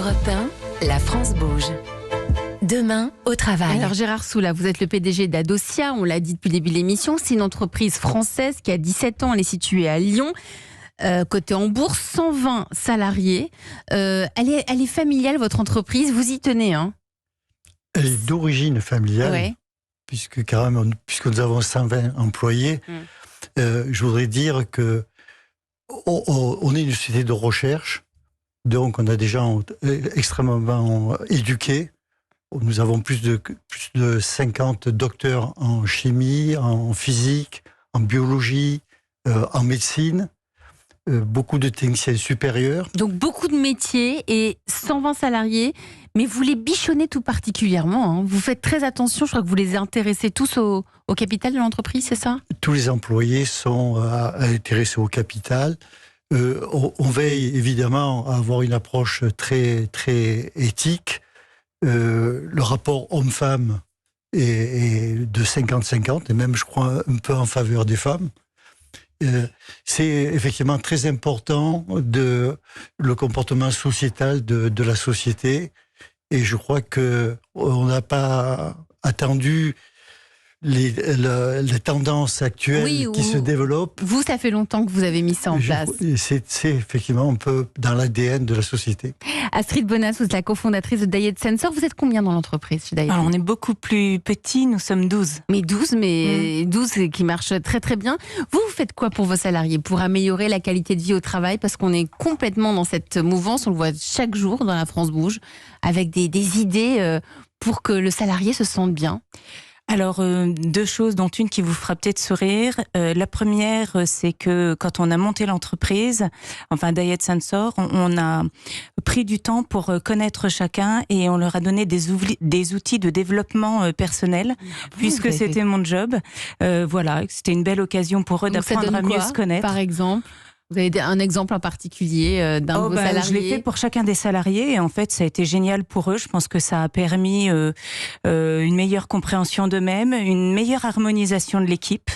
Europe 1, la France bouge. Demain, au travail. Alors Gérard Soula, vous êtes le PDG d'Adosia, on l'a dit depuis le début de l'émission, c'est une entreprise française qui a 17 ans, elle est située à Lyon, cotée en bourse, 120 salariés. Elle est familiale, votre entreprise, vous y tenez, hein? Elle est d'origine familiale, Ouais. puisque nous avons 120 employés. Je voudrais dire que on est une société de recherche, donc on a des gens extrêmement éduqués. Nous avons plus de 50 docteurs en chimie, en physique, en biologie, en médecine, beaucoup de techniciens supérieurs. Donc beaucoup de métiers et 120 salariés, mais vous les bichonnez tout particulièrement, hein. Vous faites très attention, je crois que vous les intéressez tous au capital de l'entreprise, c'est ça? Tous les employés sont intéressés au capital. On veille évidemment à avoir une approche très, très éthique. Le rapport homme-femme est de 50-50, et même, je crois, un peu en faveur des femmes. C'est effectivement très important le comportement sociétal de la société, et je crois qu'on n'a pas attendu les tendances actuelles qui se développent. Vous, ça fait longtemps que vous avez mis ça en place. C'est effectivement un peu dans l'ADN de la société. Astrid Bonas, vous êtes la cofondatrice de Diet Sensor. Vous êtes combien dans l'entreprise chez Diet? Alors, on est beaucoup plus petits, nous sommes 12. Mais 12 qui marche très très bien. Vous faites quoi pour vos salariés, pour améliorer la qualité de vie au travail? Parce qu'on est complètement dans cette mouvance, on le voit chaque jour dans la France bouge, avec des idées pour que le salarié se sente bien. Alors, deux choses, dont une qui vous fera peut-être sourire. La première, c'est que quand on a monté l'entreprise, enfin Diet Sensor, on a pris du temps pour connaître chacun et on leur a donné des outils de développement personnel, puisque c'était mon job. Voilà, c'était une belle occasion pour eux d'apprendre à mieux se connaître. Par exemple, vous avez un exemple en particulier d'un de vos salariés? Je l'ai fait pour chacun des salariés et en fait ça a été génial pour eux. Je pense que ça a permis une meilleure compréhension d'eux-mêmes, une meilleure harmonisation de l'équipe,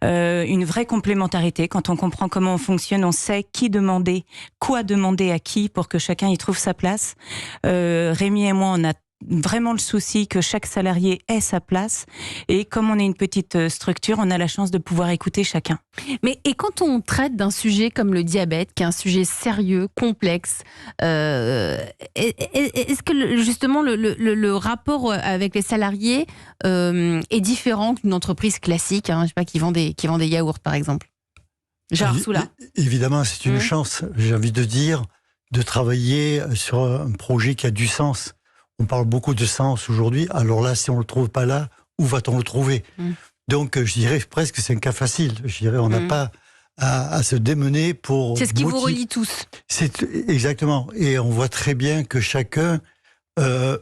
une vraie complémentarité. Quand on comprend comment on fonctionne, on sait qui demander, quoi demander à qui pour que chacun y trouve sa place. Rémi et moi, on a vraiment le souci que chaque salarié ait sa place, et comme on est une petite structure, on a la chance de pouvoir écouter chacun. Mais et quand on traite d'un sujet comme le diabète, qui est un sujet sérieux, complexe, est-ce que justement le rapport avec les salariés est différent d'une entreprise classique, hein, je sais pas, qui vend des yaourts par exemple? Gérard Soula. Évidemment, c'est une chance, j'ai envie de dire, de travailler sur un projet qui a du sens. On parle beaucoup de sens aujourd'hui, alors là, si on ne le trouve pas là, où va-t-on le trouver? Donc, je dirais presque que c'est un cas facile. Je dirais, on n'a pas à se démener pour... C'est ce qui vous relie tous. Exactement. Et on voit très bien que chacun, enfin,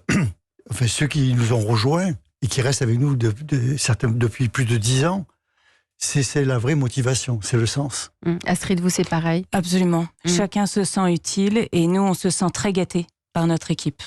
ceux qui nous ont rejoints et qui restent avec nous certains depuis plus de 10 ans, c'est la vraie motivation, c'est le sens. Astrid, vous, c'est pareil? Absolument. Chacun se sent utile et nous, on se sent très gâtés par notre équipe.